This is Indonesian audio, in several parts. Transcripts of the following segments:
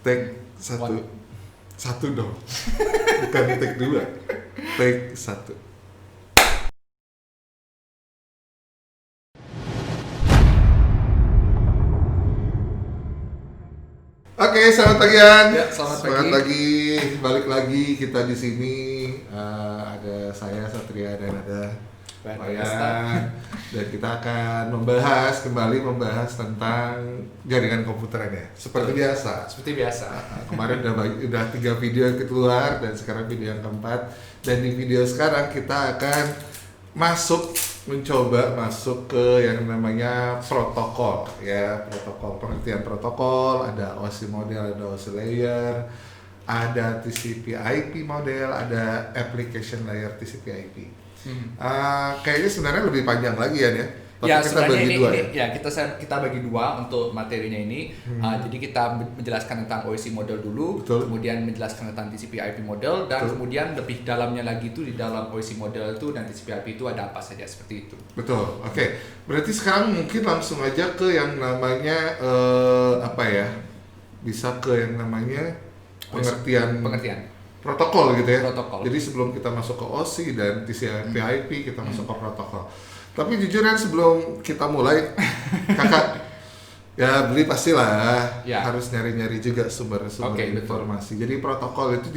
Take satu. Satu dong. Bukan take 2. Take 1. Oke, selamat pagi An. Ya, selamat pagi. Balik lagi kita di sini. Ada saya Satria dan ada Bayan. Dan kita akan kembali membahas tentang jaringan komputer ya. Seperti biasa. Kemarin udah 3 video yang keluar dan sekarang video yang keempat. Dan di video sekarang kita akan mencoba masuk ke yang namanya protokol ya, pengertian protokol. Ada OSI model, ada OSI layer, ada TCP/IP model, ada application layer TCP/IP. Kayaknya sebenarnya lebih panjang lagi ya. Tapi ya, kita bagi ini, dua kita bagi dua untuk materinya ini. Jadi kita menjelaskan tentang OSI model dulu, Betul. kemudian menjelaskan tentang TCP/IP model, dan kemudian lebih dalamnya lagi itu di dalam OSI model itu dan TCP/IP itu ada apa saja seperti itu. Betul. Oke. Berarti sekarang mungkin langsung aja ke yang namanya bisa ke yang namanya pengertian protokol gitu ya. Protokol. Jadi sebelum kita masuk ke OSI dan TCP/IP kita masuk ke protokol. Tapi jujur kan sebelum kita mulai, kakak ya beli pastilah harus nyari-nyari juga sumber informasi. Betul. Jadi protokol itu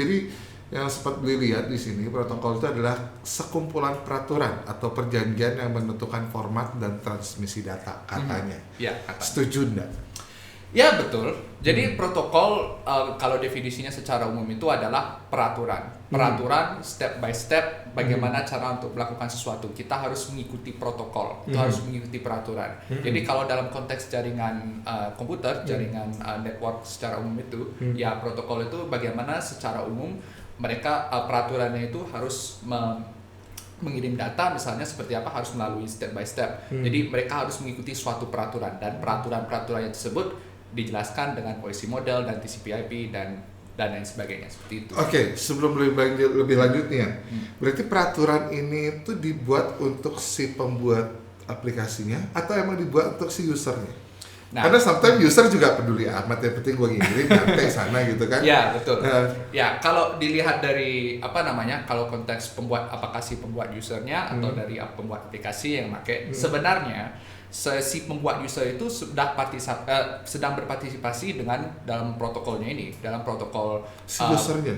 yang sempat beli lihat di sini, protokol itu adalah sekumpulan peraturan atau perjanjian yang menentukan format dan transmisi data katanya. Setuju enggak? Ya, betul. Jadi protokol kalau definisinya secara umum itu adalah peraturan step by step bagaimana cara untuk melakukan sesuatu. Kita harus mengikuti protokol, itu harus mengikuti peraturan. Jadi kalau dalam konteks jaringan komputer, jaringan network secara umum itu, ya protokol itu bagaimana secara umum mereka peraturannya itu harus mengirim data misalnya seperti apa, harus melalui step by step. Jadi mereka harus mengikuti suatu peraturan, dan peraturan-peraturan yang tersebut dijelaskan dengan OSI model dan TCP/IP dan lain sebagainya seperti itu. Oke, sebelum lebih lanjut nih ya. Berarti peraturan ini tuh dibuat untuk si pembuat aplikasinya atau emang dibuat untuk si usernya? Karena sometimes user juga peduli amat, yang penting gue ngirim sampai sana gitu kan. Ya, betul. Ya, kalau dilihat dari kalau konteks pembuat usernya atau dari pembuat aplikasi yang pakai, sebenarnya si pembuat user itu sedang berpartisipasi dalam protokolnya ini, dalam protokol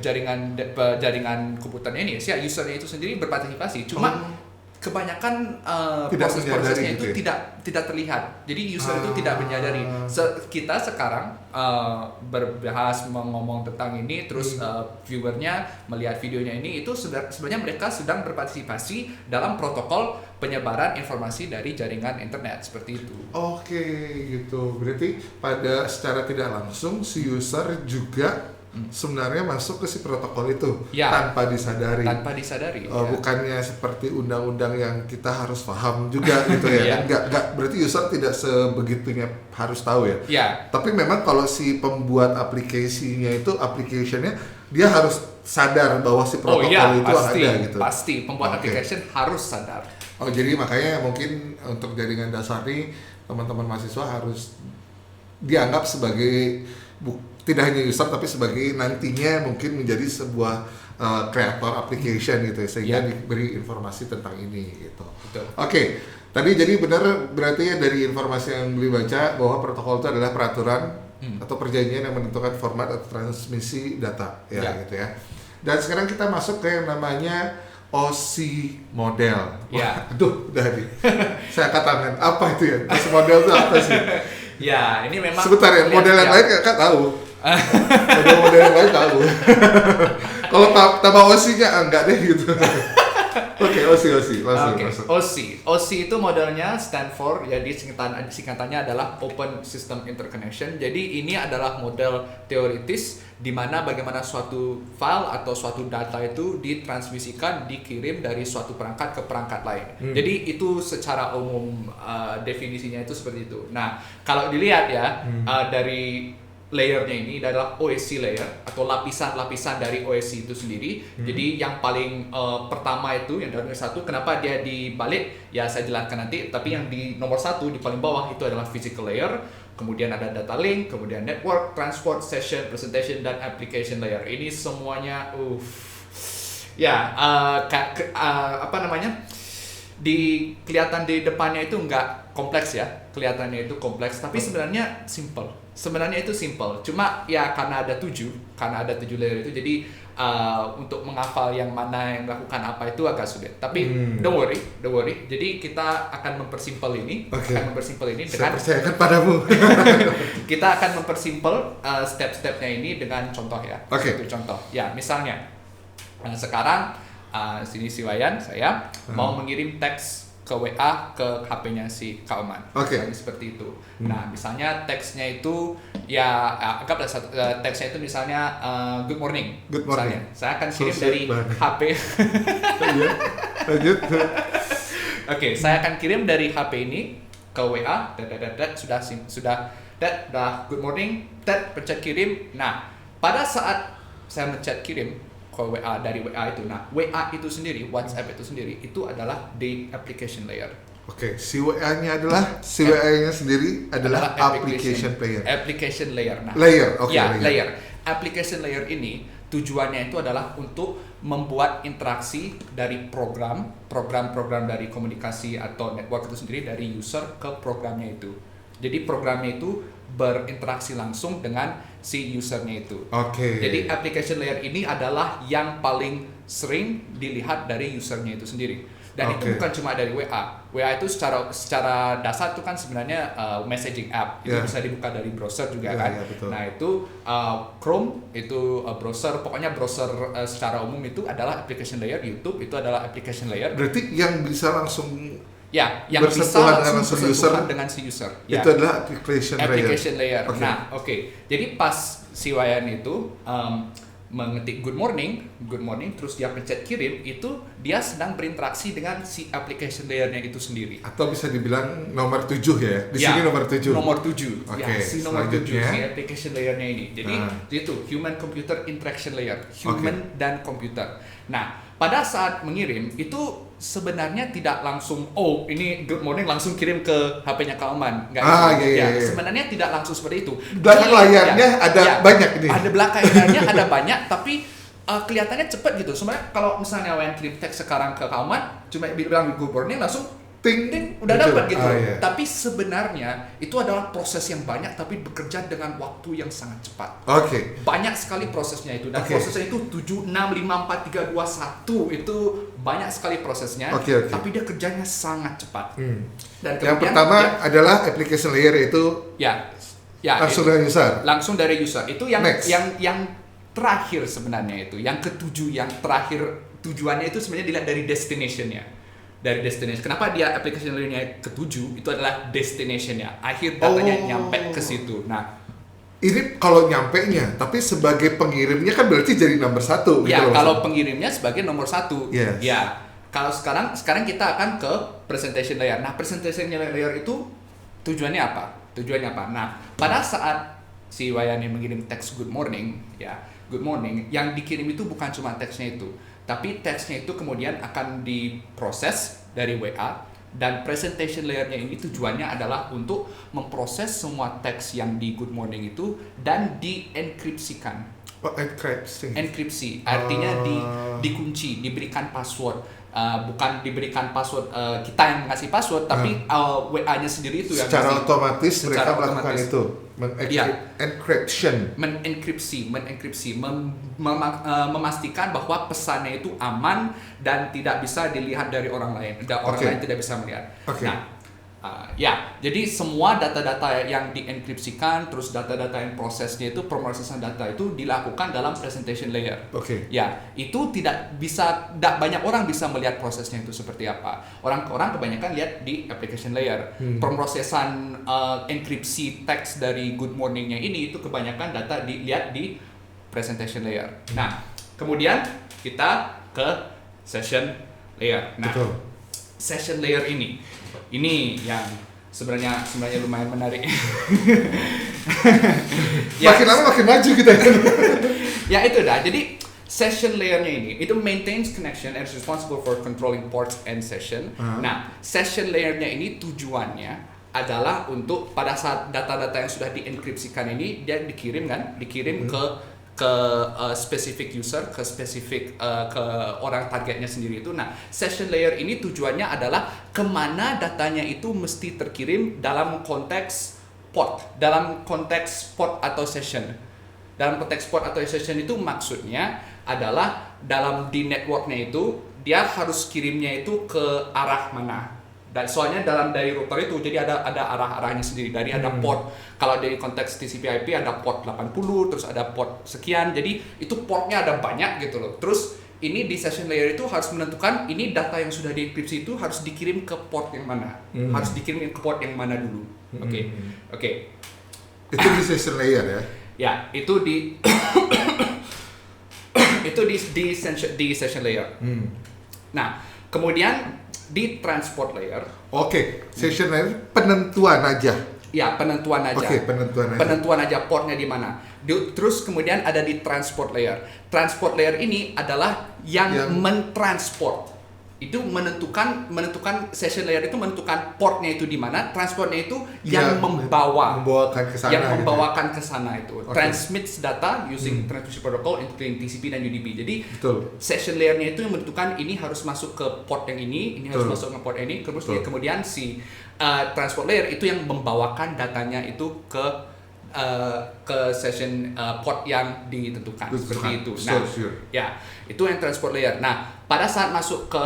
jaringan komputernya ini. Si usernya itu sendiri berpartisipasi, cuma kebanyakan proses-prosesnya itu tidak terlihat. Jadi user itu tidak menyadari. Kita sekarang ngomong tentang ini, terus viewernya melihat videonya ini, itu sebenarnya mereka sedang berpartisipasi dalam protokol penyebaran informasi dari jaringan internet seperti itu. Oke, gitu. Berarti secara tidak langsung si user juga sebenarnya masuk ke si protokol itu tanpa disadari. Bukannya seperti undang-undang yang kita harus paham juga gitu ya. Enggak, berarti user tidak sebegitunya harus tahu ya. Tapi memang kalau si pembuat application-nya dia harus sadar bahwa si protokol itu ada gitu. Pasti pembuat application harus sadar. Jadi makanya mungkin untuk jaringan dasar nih teman-teman mahasiswa harus dianggap sebagai tidak hanya user tapi sebagai nantinya mungkin menjadi sebuah creator application gitu ya, sehingga diberi informasi tentang ini gitu. Oke, tadi jadi benar berarti dari informasi yang beli baca bahwa protokol itu adalah peraturan atau perjanjian yang menentukan format atau transmisi data gitu ya. Dan sekarang kita masuk ke yang namanya OSI model. Aduh, udah nih. Saya angkat tangan. Apa itu ya? OSI model itu apa sih? Ya, ini memang sebentar ya, model yang lain kakak tahu. Model yang lain tahu. Kalau tambah OSI-nya enggak deh gitu. Oke, OSI langsung. OSI itu modelnya stand for, jadi singkatannya adalah Open System Interconnection. Jadi ini adalah model teoritis di mana bagaimana suatu file atau suatu data itu ditransmisikan, dikirim dari suatu perangkat ke perangkat lain. Jadi itu secara umum definisinya itu seperti itu. Nah, kalau dilihat dari layernya ini adalah OSI layer atau lapisan-lapisan dari OSI itu sendiri. Jadi yang paling pertama itu yang dari satu, kenapa dia dibalik ya saya jelaskan nanti. Tapi yang di nomor satu di paling bawah itu adalah physical layer. kemudian ada data link, kemudian network, transport, session, presentation, dan application layer. Ini semuanya, apa namanya? Kelihatan di depannya itu nggak kompleks ya, kelihatannya itu kompleks, tapi sebenarnya simple. Sebenarnya itu simple. Cuma ya karena ada 7 layer itu, jadi untuk menghafal yang mana yang melakukan apa itu agak sulit. Tapi don't worry. Jadi kita akan mempersimpel ini, Saya percayakan padamu. kita akan mempersimpel step-stepnya ini dengan contoh ya. Satu contoh. Ya, misalnya sekarang sini si Wayan, saya mau mengirim teks ke WA ke HP-nya si Kauman. Seperti itu. Nah, misalnya teksnya itu ya anggaplah teksnya itu misalnya good morning. Misalnya. Saya akan kirim dari HP. Lanjut. Saya akan kirim dari HP ini ke WA. Sudah good morning. Pencet kirim. Nah, pada saat saya mencet kirim ke WA dari WA itu. Nah, WA itu sendiri, WhatsApp itu sendiri, itu adalah di application layer. Si WA-nya sendiri adalah application player. Application layer. Nah, layer. Layer. Application layer ini tujuannya itu adalah untuk membuat interaksi dari program dari komunikasi atau network itu sendiri dari user ke programnya itu. Jadi programnya itu berinteraksi langsung dengan si usernya itu. Jadi application layer ini adalah yang paling sering dilihat dari usernya itu sendiri. Dan itu bukan cuma dari WA. WA itu secara dasar itu kan sebenarnya messaging app. Itu bisa dibuka dari browser juga kan. Nah, itu Chrome itu browser, pokoknya browser secara umum itu adalah application layer. YouTube itu adalah application layer. Berarti yang bisa langsung yang bisa langsung bersentuhan dengan si user. Itu adalah application layer. Nah, jadi pas si Wayan itu mengetik good morning, terus dia pencet kirim, itu dia sedang berinteraksi dengan si application layernya itu sendiri. Atau bisa dibilang nomor 7 ya? Di sini nomor 7. Nomor 7. Si nomor 7, si application layernya ini. Jadi itu human computer interaction layer, human dan komputer. Nah, pada saat mengirim itu sebenarnya tidak langsung ini good morning langsung kirim ke HP-nya Kauman. Sebenarnya tidak langsung seperti itu. Belakang layarnya ada banyak ini. Ada belakang layarnya ada banyak, tapi kelihatannya cepat gitu. Sebenarnya kalau misalnya Wayan kirim teks sekarang ke Kauman, cuma bilang good morning langsung ting udah dapat gitu. Tapi sebenarnya itu adalah proses yang banyak tapi bekerja dengan waktu yang sangat cepat. Banyak sekali prosesnya itu, dan prosesnya itu 7 6 5 4 3 2 1 itu banyak sekali prosesnya. Tapi dia kerjanya sangat cepat. Dan yang pertama adalah application layer itu langsung dari user. Langsung dari user. Itu yang terakhir sebenarnya itu. Yang ketujuh, yang terakhir tujuannya itu sebenarnya dilihat dari destination-nya. Dari destination. Kenapa dia application layer-nya ketujuh? Itu adalah destination-nya. Akhir datanya nyampe ke situ. Nah, ini kalau nyampe-nya, tapi sebagai pengirimnya kan berarti jadi nomor 1 gitu. Kalau pengirimnya sebagai nomor 1. Kalau sekarang kita akan ke presentation layer. Nah, presentation layer itu tujuannya apa? Nah, pada saat si Wayani mengirim teks good morning, yang dikirim itu bukan cuma teksnya itu, tapi teksnya itu kemudian akan diproses dari WA, dan presentation layernya ini tujuannya adalah untuk memproses semua teks yang di good morning itu dan dienkripsikan. Enkripsi artinya dikunci, diberikan password. Bukan diberikan password kita yang ngasih password, tapi WA-nya sendiri itu yang secara otomatis mereka melakukan itu, menenkripsi, memastikan bahwa pesannya itu aman dan tidak bisa dilihat dari orang lain, dan orang lain tidak bisa melihat. Jadi semua data-data yang dienkripsikan, terus data-data yang prosesnya itu, pemrosesan data itu dilakukan dalam presentation layer. Itu tidak banyak orang bisa melihat prosesnya itu seperti apa. Orang kebanyakan lihat di application layer. Pemrosesan enkripsi teks dari good morning-nya ini itu kebanyakan data dilihat di presentation layer. Nah, kemudian kita ke session layer. Nah, session layer ini yang sebenarnya lumayan menarik. Makin lama makin maju kita. Itu dah. Jadi session layernya ini itu maintains connection and is responsible for controlling ports and session. Nah, session layernya ini tujuannya adalah untuk pada saat data-data yang sudah dienkripsikan ini dia dikirim ke specific user, ke specific ke orang targetnya sendiri itu. Nah, session layer ini tujuannya adalah kemana datanya itu mesti terkirim dalam konteks port, dalam konteks port atau session. Dalam konteks port atau session itu maksudnya adalah dalam di networknya itu dia harus kirimnya itu ke arah mana. Dan soalnya dari router itu jadi ada arah-arahnya sendiri. Dari ada port, kalau dari konteks TCP/IP ada port 80, terus ada port sekian. Jadi itu portnya ada banyak gitu loh. Terus ini di session layer itu harus menentukan ini data yang sudah dienkripsi itu harus dikirim ke port yang mana. Harus dikirim ke port yang mana dulu. Oke. Itu di session layer ya. Ya, itu di di session layer. Nah, kemudian di transport layer. Oke, session layer penentuan aja. Ya, penentuan aja. Oke, penentuan aja. Penentuan aja portnya di mana. Terus kemudian ada di transport layer. Transport layer ini adalah yang mentransport. Itu menentukan session layer itu menentukan portnya itu di mana, transportnya itu yang membawakan ke sana. Yang membawakan ke sana itu. Okay. Transmits data using transmission protocol including TCP dan UDP. Jadi betul. Session layernya itu yang menentukan ini harus masuk ke port yang ini harus masuk ke port ini, kemudian si transport layer itu yang membawakan datanya itu ke session port yang ditentukan seperti itu. Nah, ya itu yang transport layer. Nah, pada saat masuk ke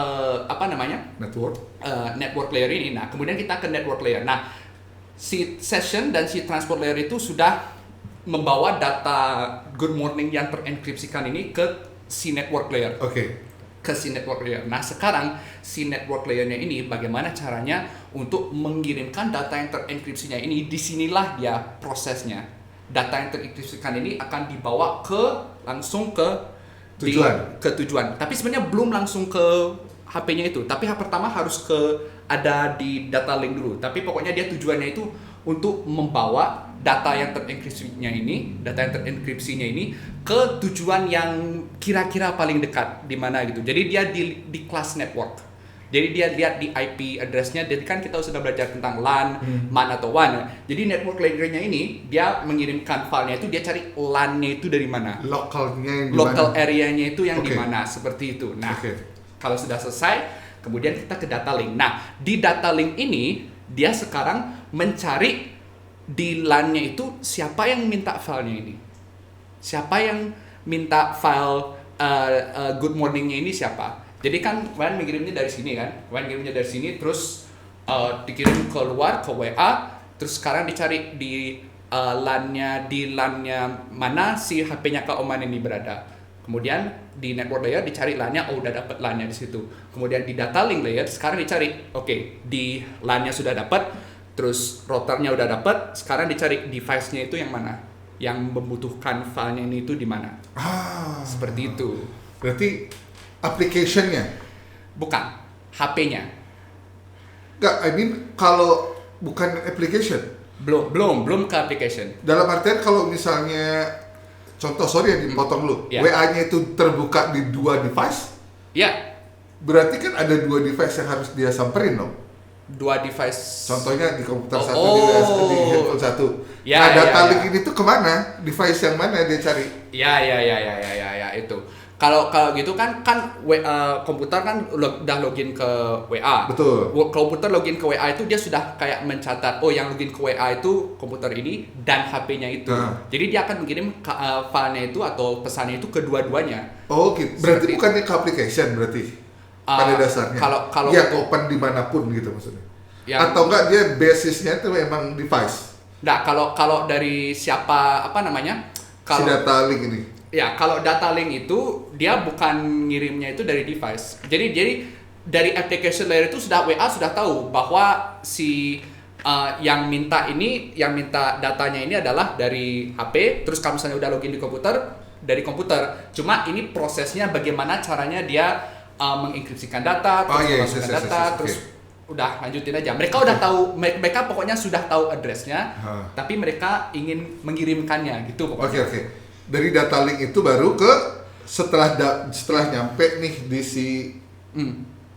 network layer ini, nah kemudian kita ke network layer. Nah, si session dan si transport layer itu sudah membawa data good morning yang terenkripsikan ini ke si network layer. Ke si network layer. Nah, sekarang si network layernya ini bagaimana caranya untuk mengirimkan data yang terenkripsinya ini, disinilah dia prosesnya. Data yang terenkripsikan ini akan dibawa langsung ke tujuan. Tapi sebenarnya belum langsung ke HP-nya itu. Tapi pertama harus ada di data link dulu. Tapi pokoknya dia tujuannya itu untuk membawa data yang terenkripsinya ini ke tujuan yang kira-kira paling dekat di mana gitu. Jadi dia di class network. Jadi dia lihat di IP address-nya. Jadi kan kita sudah belajar tentang LAN, MAN atau WAN. Jadi network layer-nya ini dia mengirimkan filenya itu dia cari LAN-nya itu dari mana. Local area-nya itu yang di mana, seperti itu. Nah, kalau sudah selesai, kemudian kita ke data link. Nah, di data link ini dia sekarang mencari di LAN-nya itu siapa yang minta filenya ini. Siapa yang minta file good morning-nya ini siapa. Jadi kan WAN mengirimnya dari sini kan. WAN mengirimnya dari sini terus dikirim keluar ke WA, terus sekarang dicari di LAN-nya mana si HP-nya Kak Oman ini berada. Kemudian di network layer dicari LAN-nya, udah dapat LAN-nya di situ. Kemudian di data link layer sekarang dicari, di LAN-nya sudah dapat, terus routernya udah dapat, sekarang dicari device-nya itu yang mana, yang membutuhkan filenya ini itu di mana. Seperti itu. Berarti application-nya? Bukan, HP-nya. Enggak, kalau bukan application? Belum ke application. Dalam artian kalau misalnya contoh, dipotong dulu. WA-nya itu terbuka di 2 device? Ya. Berarti kan ada 2 device yang harus dia samperin dong? 2 device. Contohnya di komputer satu, di handphone satu. Data link ini tuh kemana? Device yang mana dia cari? Ya, itu. Kalau gitu kan komputer kan udah login ke WA. Betul. Komputer login ke WA itu dia sudah kayak mencatat, yang login ke WA itu komputer ini dan HP-nya itu. Jadi dia akan mengirim filenya itu atau pesannya itu kedua-duanya. Gitu. Berarti bukannya ke application berarti pada dasarnya. Kalau yang open dimanapun gitu maksudnya. Atau enggak dia basisnya itu memang device. Nah, kalau dari siapa si data link ini. Ya, kalau data link itu dia bukan ngirimnya itu dari device. Jadi dari application layer itu WA sudah tahu bahwa si yang minta datanya ini adalah dari HP. Terus kalau misalnya udah login di komputer, dari komputer. Cuma ini prosesnya bagaimana caranya dia mengenkripsikan data, terus memasukkan data, terus udah lanjutin aja. Mereka udah tahu, mereka pokoknya sudah tahu addressnya, tapi mereka ingin mengirimkannya gitu pokoknya. Oke. Dari data link itu baru ke setelah nyampe nih di si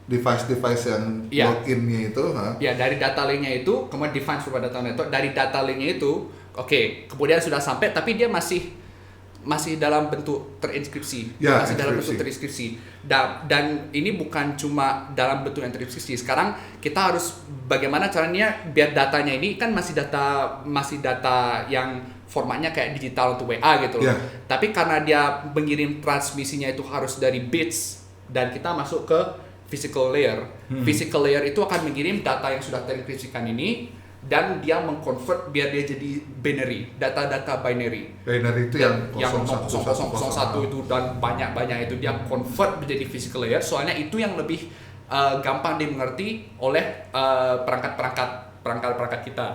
device yang Iya. login-nya itu, Ya, dari data link-nya itu, kemudian define sebuah data network, dari data link-nya itu, oke, kemudian sudah sampai, tapi dia masih dalam bentuk terinskripsi, Ya, masih dalam inskripsi. bentuk terinskripsi. Dan ini bukan cuma dalam bentuk yang terinskripsi. Sekarang kita harus bagaimana caranya biar datanya ini kan masih data yang formatnya kayak digital untuk WA gitu loh. Ya. Tapi karena dia mengirim transmisinya itu harus dari bits dan kita masuk ke physical layer. Physical layer itu akan mengirim data yang sudah terinskripsikan ini dan dia mengconvert biar dia jadi binary, data-data binary. Binary itu yang yang 0001 itu dan banyak itu dia convert menjadi physical layer. Soalnya itu yang lebih gampang dimengerti oleh perangkat-perangkat kita.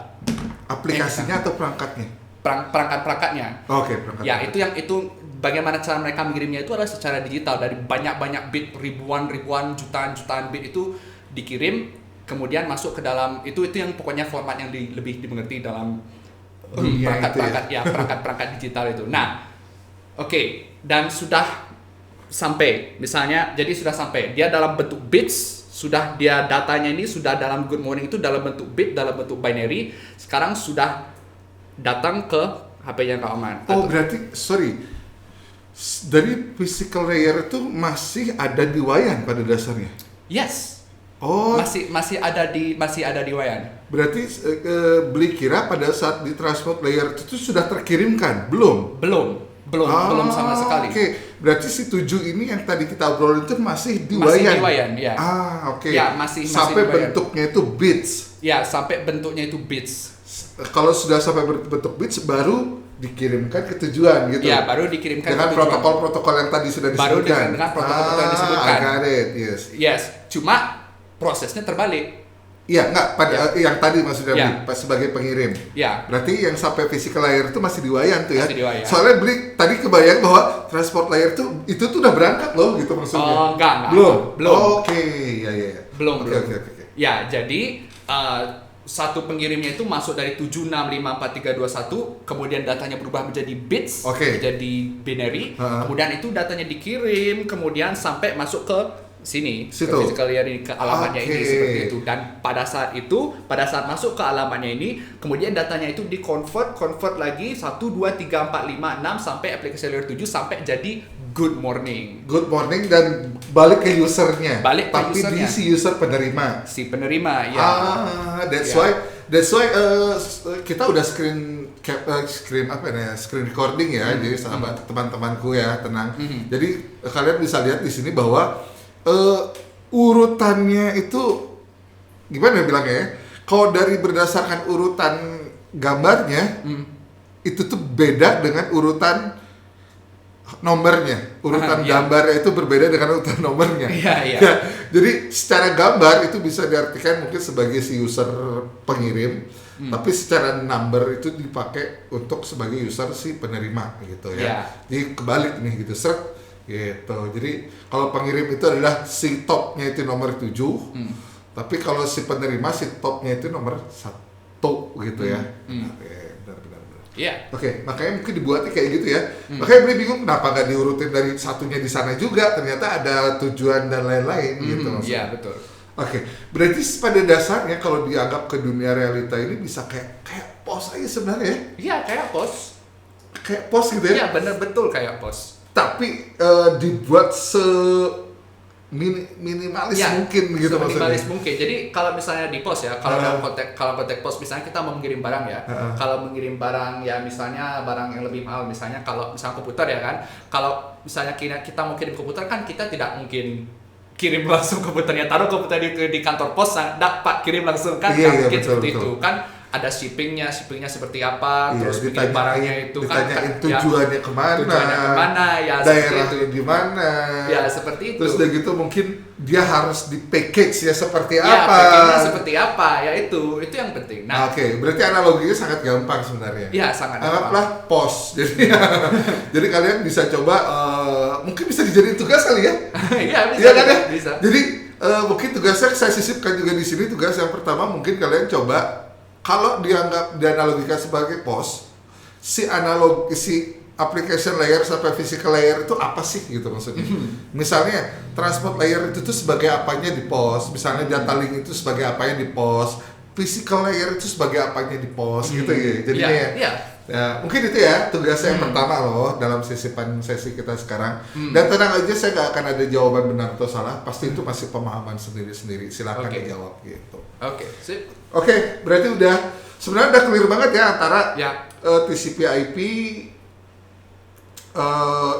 aplikasinya atau perangkatnya? Perangkat-perangkatnya. Oke, perangkat. Ya, itu bagaimana cara mereka mengirimnya itu adalah secara digital dari banyak bit, ribuan, jutaan bit itu dikirim, kemudian masuk ke dalam itu yang pokoknya format yang lebih dimengerti dalam Dunia perangkat digital itu. Nah, oke, dan sudah sampai misalnya, jadi sudah sampai dia dalam bentuk bits, sudah dia datanya ini sudah dalam Good Morning itu dalam bentuk bit, dalam bentuk binary, sekarang sudah datang ke HP-nya Kak Oman. Oh, berarti dari physical layer itu masih ada di Wayan pada dasarnya. Yes. Oh, Masih ada di Wayan. berarti beli kira pada saat di transport layer itu sudah terkirimkan? Belum Belum sama sekali. Oke, berarti si 7 ini yang tadi kita obrolin itu masih di Masih Wayan. di Wayan, ya. Oke. Ya, masih sampai di Wayan. bentuknya itu bits. Ya, sampai bentuknya itu bits. Kalau sudah sampai bentuk bits baru dikirimkan ke tujuan gitu. Ya, baru dikirimkan dengan ke tujuan. protokol-protokol yang tadi sudah Baru disebutkan. dengan protokol-protokol yang disebutkan. I got it, yes. Yes, cuma prosesnya terbalik. Iya, enggak pada yang tadi maksudnya Ya. Bli, sebagai pengirim. Ya. Berarti yang sampai physical layer itu masih di Wayan tuh ya. Masih di Wayan. Soalnya Bli tadi kebayang bahwa transport layer itu tuh udah berangkat loh gitu maksudnya. Oh, enggak. Belum. Oke, ya. Belum. Oke. Ya, jadi satu pengirimnya itu masuk dari 7654321, kemudian datanya berubah menjadi bits, Oke. menjadi binary, kemudian itu datanya dikirim, kemudian sampai masuk ke sini, Situ. ke physical layer ini, ke alamatnya ini Oke. seperti itu. Dan pada saat masuk ke alamatnya ini, kemudian datanya itu convert lagi 1 2 3 4 5 6 sampai aplikasi layer 7 sampai jadi Good Morning. Good morning dan balik ke usernya. Balik ke tapi usernya. di si user penerima. Si penerima, ya. That's Ya. why kita udah screen recording ya. Jadi sahabat teman-temanku ya, tenang. Jadi kalian bisa lihat di sini bahwa urutannya itu gimana bilangnya ya? Kalau dari berdasarkan urutan gambarnya itu tuh beda dengan urutan nomornya. Urutan Iya. gambarnya itu berbeda dengan urutan nomornya. Iya. Ya, jadi secara gambar itu bisa diartikan mungkin sebagai si user pengirim, tapi secara number itu dipakai untuk sebagai user si penerima gitu ya. Iya. Jadi kebalik nih gitu, seret gitu. Jadi kalau pengirim itu adalah si topnya itu nomor 7, tapi kalau si penerima si topnya itu nomor 1 gitu ya. Oke, benar. Iya. Oke, makanya mungkin dibuatnya kayak gitu ya. Makanya Bli bingung kenapa nggak diurutin dari satunya di sana juga. Ternyata ada tujuan dan lain-lain gitu maksudnya. Iya, betul. Oke, berarti pada dasarnya kalau dianggap ke dunia realita ini bisa kayak pos aja sebenarnya ya. Iya, kayak pos. Kayak pos gitu ya. Iya, bener betul kayak pos. Tapi dibuat minimalis Ya, mungkin gitu seminimalis maksudnya. mungkin. Jadi kalau misalnya di pos ya, kalau dalam konteks pos misalnya kita mau mengirim barang ya. Kalau mengirim barang ya misalnya barang yang lebih mahal misalnya kalau misalnya komputer ya kan. Kalau misalnya kita mau kirim komputer kan kita tidak mungkin kirim langsung komputernya, taruh komputer di kantor pos, dapat kirim langsung kan, nggak mungkin seperti itu kan. Ada shippingnya seperti apa, terus bikin barangnya itu kan ditanyain tujuannya kemana, ya daerahnya seperti itu. di mana, Ya seperti itu. terus udah gitu mungkin dia harus di package ya seperti Ya, apa, packagingnya seperti apa, ya itu yang penting. Nah, Oke, berarti analoginya sangat gampang sebenarnya. ya sangat Anggaplah pos, jadi kalian bisa coba, mungkin bisa dijadiin tugas kali ya. Iya, Iya kan ya? bisa. Jadi mungkin tugasnya saya sisipkan juga di sini. Tugas yang pertama mungkin kalian coba kalau dianalogikan sebagai pos, si application layer sampai physical layer itu apa sih gitu maksudnya. Misalnya transport layer itu tuh sebagai apanya di pos, misalnya data link itu sebagai apanya di pos, physical layer itu sebagai apanya di pos gitu ya. Jadinya ya, mungkin itu ya tugasnya yang pertama loh dalam sesi kita sekarang. Dan tenang aja, saya nggak akan ada jawaban benar atau salah, pasti itu masih pemahaman sendiri-sendiri. Silakan dijawab gitu. Sip. Oke, berarti sebenarnya udah clear banget ya antara TCP/IP.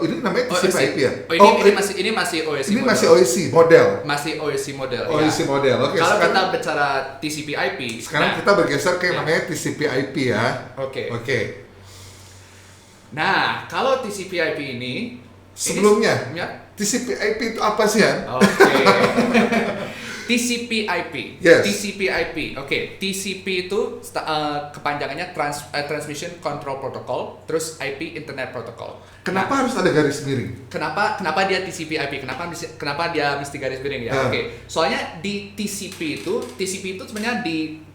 Ini namanya TCP/IP ya? Ini masih OSI. Ini masih OSI model. Masih OSI model. OSI model. Oke. Kalau kita bicara TCP/IP, sekarang kita bergeser ke namanya TCP/IP ya. Oke. Nah, kalau TCP/IP ini sebelumnya TCP/IP itu apa sih ya? TCP/IP. Yes. TCP/IP. TCP itu kepanjangannya Transmission Control Protocol, terus IP Internet Protocol. Kenapa harus ada garis miring? Kenapa dia TCP/IP? Kenapa dia mesti garis miring ya? Soalnya di TCP itu sebenarnya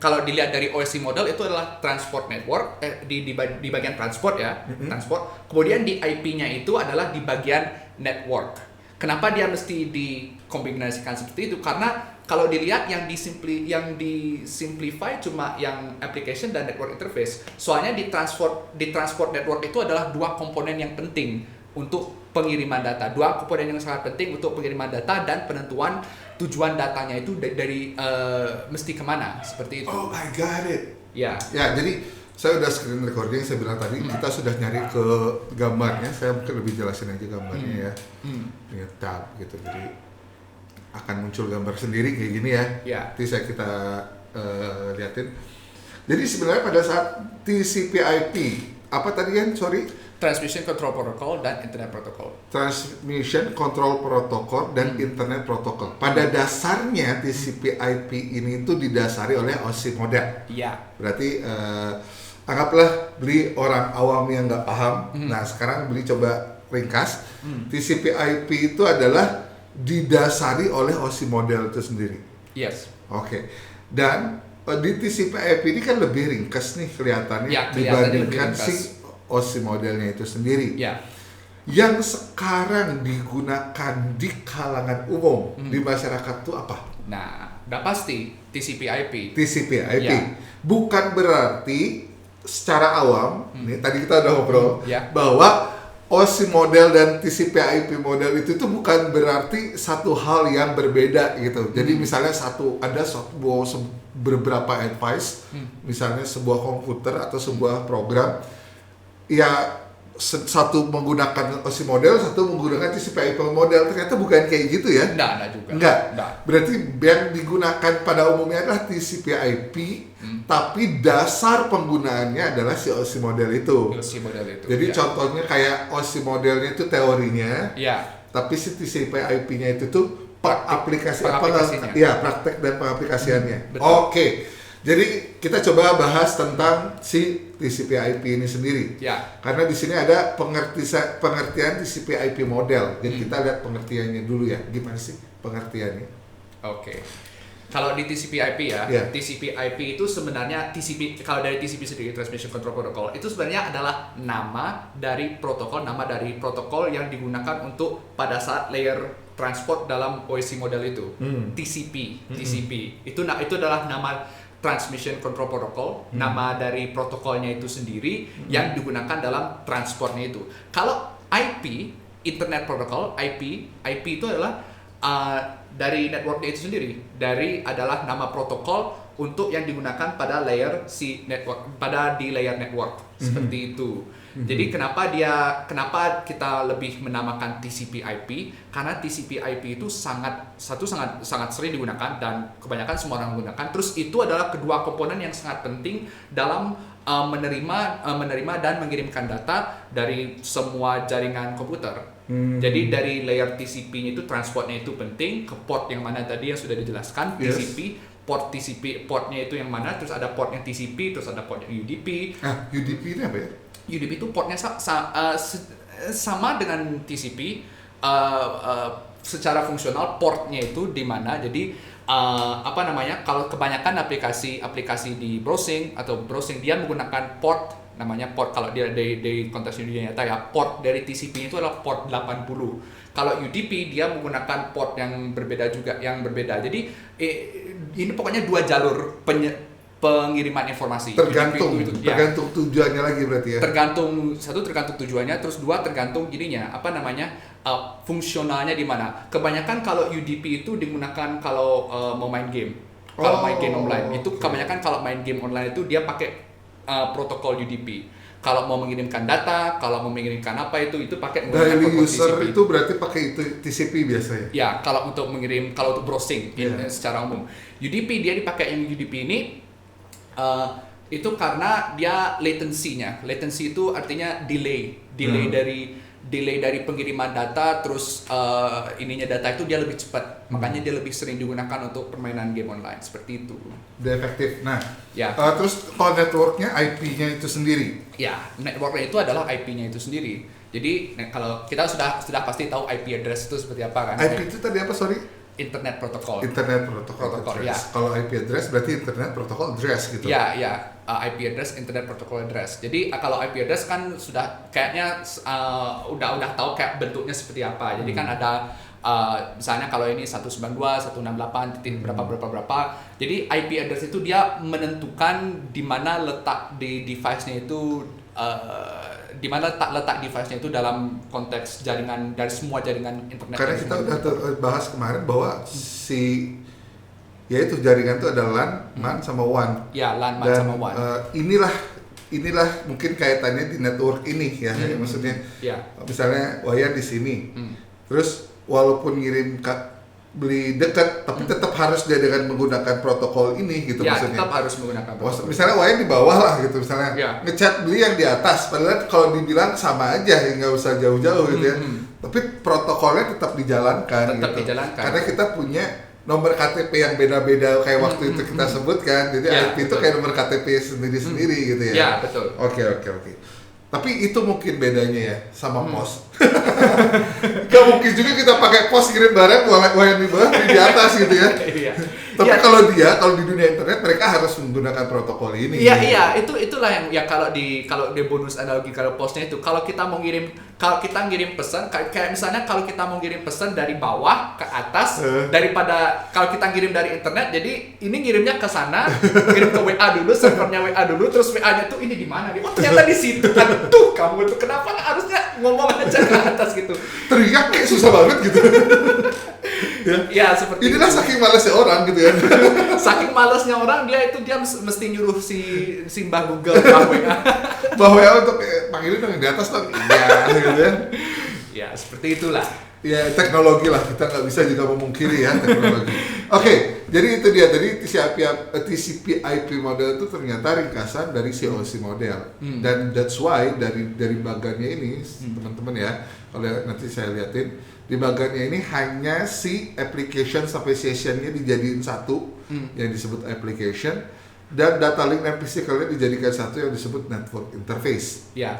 kalau dilihat dari OSI model itu adalah transport network di bagian transport ya, transport. Kemudian di IP-nya itu adalah di bagian network. Kenapa dia mesti dikombinasikan seperti itu? Karena kalau dilihat yang disimplify cuma yang application dan network interface. Soalnya di transport network itu adalah dua komponen yang penting untuk pengiriman data. Dua komponen yang sangat penting untuk pengiriman data dan penentuan tujuan datanya itu dari mesti kemana, seperti itu. Oh, I got it. Ya, jadi saya udah screen recording, saya bilang tadi kita sudah nyari ke gambarnya. Saya mungkin lebih jelasin aja gambarnya ya. Ini tab gitu, jadi akan muncul gambar sendiri kayak gini ya. Nanti kita liatin. Jadi sebenarnya pada saat TCP/IP apa tadi kan? Sorry. Transmission Control Protocol dan Internet Protocol. Transmission Control Protocol dan Internet Protocol. Pada dasarnya TCP/IP ini itu didasari oleh OSI model. Iya. Berarti anggaplah beli orang awam yang nggak paham. Nah sekarang beli coba ringkas. TCP/IP itu adalah didasari oleh OSI model itu sendiri. Yes. Oke. Dan di TCP/IP ini kan lebih ringkas nih kelihatannya dibandingkan si OSI modelnya itu sendiri. Yang sekarang digunakan di kalangan umum di masyarakat itu apa? Nah, udah pasti TCP/IP. TCP/IP. Bukan berarti secara awam, nih tadi kita udah ngobrol bahwa OSI model dan TCP/IP model itu tuh bukan berarti satu hal yang berbeda gitu. Jadi misalnya ada beberapa advice, misalnya sebuah komputer atau sebuah program, ya satu menggunakan OSI model, satu menggunakan TCP/IP model. Ternyata bukan kayak gitu ya? Enggak juga. Enggak. Berarti yang digunakan pada umumnya adalah TCP/IP, tapi dasar penggunaannya adalah si OSI model itu. Jadi contohnya kayak OSI modelnya itu teorinya, tapi si TCP/IP-nya itu tuh pengaplikasinya. Praktek dan pengaplikasiannya. Oke. Jadi kita coba bahas tentang si TCP/IP ini sendiri. Karena di sini ada pengertian TCP/IP model. Jadi kita lihat pengertiannya dulu ya. Gimana sih pengertiannya? Kalau di TCP/IP TCP/IP itu sebenarnya kalau dari TCP sendiri, Transmission Control Protocol, itu sebenarnya adalah nama dari protokol yang digunakan untuk pada saat layer transport dalam OSI model itu. TCP. Itu adalah nama Transmission Control Protocol, nama dari protokolnya itu sendiri yang digunakan dalam transportnya itu. Kalau IP, Internet Protocol, IP itu adalah dari networknya itu sendiri, adalah nama protokol untuk yang digunakan pada layer di layer network, seperti itu. Jadi kenapa kita lebih menamakan TCP/IP? Karena TCP/IP itu sangat sering digunakan dan kebanyakan semua orang menggunakan. Terus itu adalah kedua komponen yang sangat penting dalam menerima dan mengirimkan data dari semua jaringan komputer. Jadi dari layer TCP-nya itu transportnya itu penting ke port yang mana tadi yang sudah dijelaskan. TCP portnya itu yang mana, terus ada portnya TCP, terus ada portnya UDP. UDP ini apa ya? UDP itu portnya sama dengan TCP, secara fungsional portnya itu di mana. Jadi kalau kebanyakan aplikasi di browsing dia menggunakan port namanya port. Kalau dia dari konteks dunia nyata ya, port dari TCP itu adalah port 80. Kalau UDP dia menggunakan port yang berbeda juga, yang berbeda. Jadi ini pokoknya dua jalur pengiriman informasi. Tergantung UDP tergantung tujuannya lagi berarti ya. Tergantung tujuannya, terus dua tergantung ininya fungsionalnya di mana. Kebanyakan kalau UDP itu digunakan kalau mau main game. Kalau main game online itu kebanyakan kalau main game online itu dia pakai protokol UDP. Kalau mau mengirimkan data, kalau mau mengirimkan apa itu pakai menggunakan Daily protokol user TCP. itu berarti pakai itu TCP biasanya. Ya, kalau untuk browsing secara umum. UDP dia dipakai yang UDP ini itu karena dia latency-nya. Latency itu artinya delay dari pengiriman data, terus ininya data itu dia lebih cepat. Makanya dia lebih sering digunakan untuk permainan game online seperti itu. Dia efektif. Nah, Ya. terus kalau networknya IP-nya itu sendiri. Ya, networknya itu adalah IP-nya itu sendiri. Jadi kalau kita sudah pasti tahu IP address itu seperti apa kan? IP itu tadi apa, sorry? Internet protokol. Internet protokol ya. address. Kalau IP address berarti internet protokol address gitu. Ya, IP address, internet protocol address. Jadi kalau IP address kan sudah kayaknya udah tahu kayak bentuknya seperti apa. Jadi kan ada misalnya kalau ini 192.168 titik berapa. Jadi IP address itu dia menentukan di mana letak di device-nya itu di mana letak device-nya itu dalam konteks jaringan dari semua jaringan internet. Karena kita udah bahas kemarin bahwa yaitu jaringan itu ada LAN, MAN sama WAN. Ya, LAN, MAN sama WAN. Inilah mungkin kaitannya di network ini ya. Maksudnya misalnya Wayan di sini. Terus walaupun ngirim beli dekat, tapi tetap harus dia dengan menggunakan protokol ini gitu maksudnya. Tetap harus menggunakan protokol. Misalnya Wayan di bawah lah gitu, misalnya ngechat beli yang di atas, padahal kalau dibilang sama aja, nggak usah jauh-jauh gitu ya. Tapi protokolnya tetap dijalankan. Karena kita punya nomor KTP yang beda-beda kayak waktu itu kita sebutkan, jadi IP itu kayak nomor KTP sendiri-sendiri gitu ya. Ya, betul. Oke. Tapi itu mungkin bedanya ya sama pos. Gak mungkin juga kita pakai pos kirim barang Wayan di bawah di atas gitu ya. Tapi kalau di dunia internet mereka harus menggunakan protokol ini. Iya, itulah yang kalau di bonus analogi kalau posnya itu kalau kita ngirim pesan kayak misalnya kalau kita mau ngirim pesan dari bawah ke atas daripada kalau kita ngirim dari internet, jadi ini ngirimnya ke sana, ngirim ke WA dulu, servernya WA dulu, terus WA-nya tuh ini di mana nih? Oh, ternyata di situ. Aduh, kamu tuh kenapa harusnya ngomong aja ke atas gitu. Teriak kayak susah banget gitu. Ya seperti inilah itu. Saking malasnya orang gitu ya. Saking malasnya orang dia mesti nyuruh si Mbah Google bahwa ya untuk panggilin dong di atas dong. Iya gitu ya. Ya seperti itulah. Ya teknologi lah, kita nggak bisa juga memungkiri ya teknologi. Oke, jadi itu dia tadi TCP/IP model itu ternyata ringkasan dari COC model. Dan that's why dari bagannya ini teman-teman ya, kalau nanti saya liatin di bagannya ini hanya si application sampai sessionnya dijadiin satu yang disebut application, dan data link dan physicalnya dijadikan satu yang disebut network interface. Ya,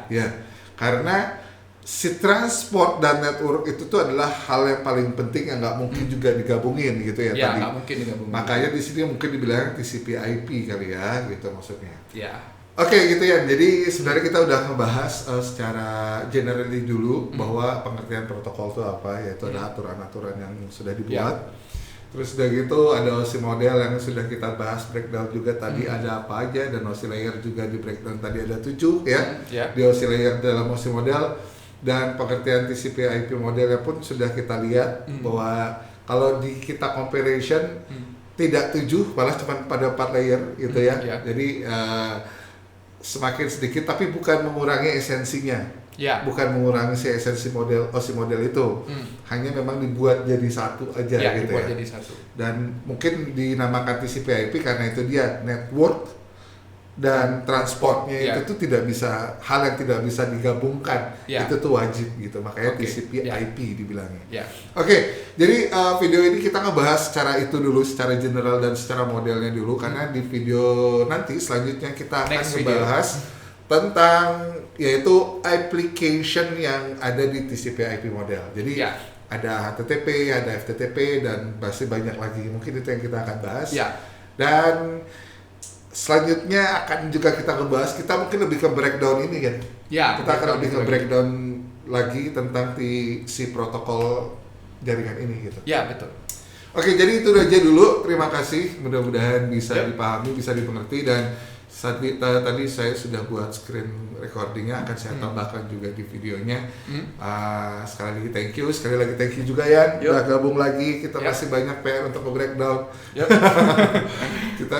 karena si transport dan network itu tuh adalah hal yang paling penting yang nggak mungkin juga digabungin gitu ya tadi. Nggak mungkin digabungin. Makanya di sini mungkin dibilang TCP/IP kali ya gitu maksudnya. Ya. Oke gitu ya. Jadi sebenarnya kita udah ngebahas secara generally dulu bahwa pengertian protokol itu apa, yaitu ada aturan-aturan yang sudah dibuat. Terus udah gitu ada OSI model yang sudah kita bahas breakdown juga tadi ada apa aja, dan OSI layer juga di breakdown tadi ada 7 ya. Di OSI layer dalam OSI model. Dan pengertian TCP/IP modelnya pun sudah kita lihat bahwa kalau di kita comparison tidak 7, malah cuma pada 4 layer gitu ya. Jadi semakin sedikit tapi bukan mengurangi esensinya. Bukan mengurangi si esensi model OSI model itu. Hanya memang dibuat jadi satu aja gitu ya. Jadi satu. Dan mungkin dinamakan TCP/IP karena itu dia network dan transportnya itu tuh tidak bisa, hal yang tidak bisa digabungkan, itu tuh wajib gitu, makanya TCP/IP dibilangnya. Oke, jadi video ini kita ngebahas secara itu dulu, secara general dan secara modelnya dulu, karena di video nanti selanjutnya kita akan membahas tentang yaitu application yang ada di TCP/IP model. Jadi ada HTTP, ada FTTP, dan masih banyak lagi, mungkin itu yang kita akan bahas. Dan selanjutnya akan juga kita ngebahas, kita mungkin lebih ke breakdown ini kan. Ya, Kita akan lebih ke breakdown lagi tentang si protokol jaringan ini gitu. Ya, betul. Oke, jadi itu aja dulu. Terima kasih. Mudah-mudahan bisa dipahami, bisa dimengerti, dan tadi saya sudah buat screen recordingnya, akan saya tambahkan juga di videonya. Sekali lagi thank you, juga Yan, udah gabung lagi. Kita masih banyak PR untuk breakdown. Kita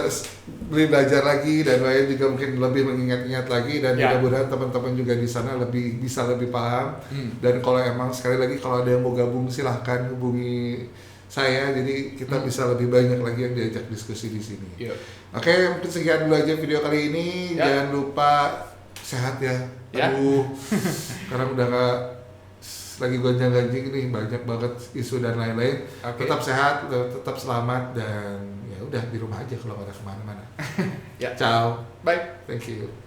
belajar lagi, dan Wayan juga mungkin lebih mengingat-ingat lagi, dan mudah-mudahan teman-teman juga di sana bisa lebih paham. Dan kalau emang sekali lagi kalau ada yang mau gabung silahkan hubungi saya, jadi kita bisa lebih banyak lagi yang diajak diskusi di sini. Oke, mungkin sekian dulu aja video kali ini. Jangan lupa sehat ya. Aduh, sekarang udah gak lagi gonjang-ganjing nih, banyak banget isu dan lain-lain. Tetap sehat, tetap selamat, dan ya udah di rumah aja kalau nggak ada kemana-mana. Ciao. Bye. Thank you.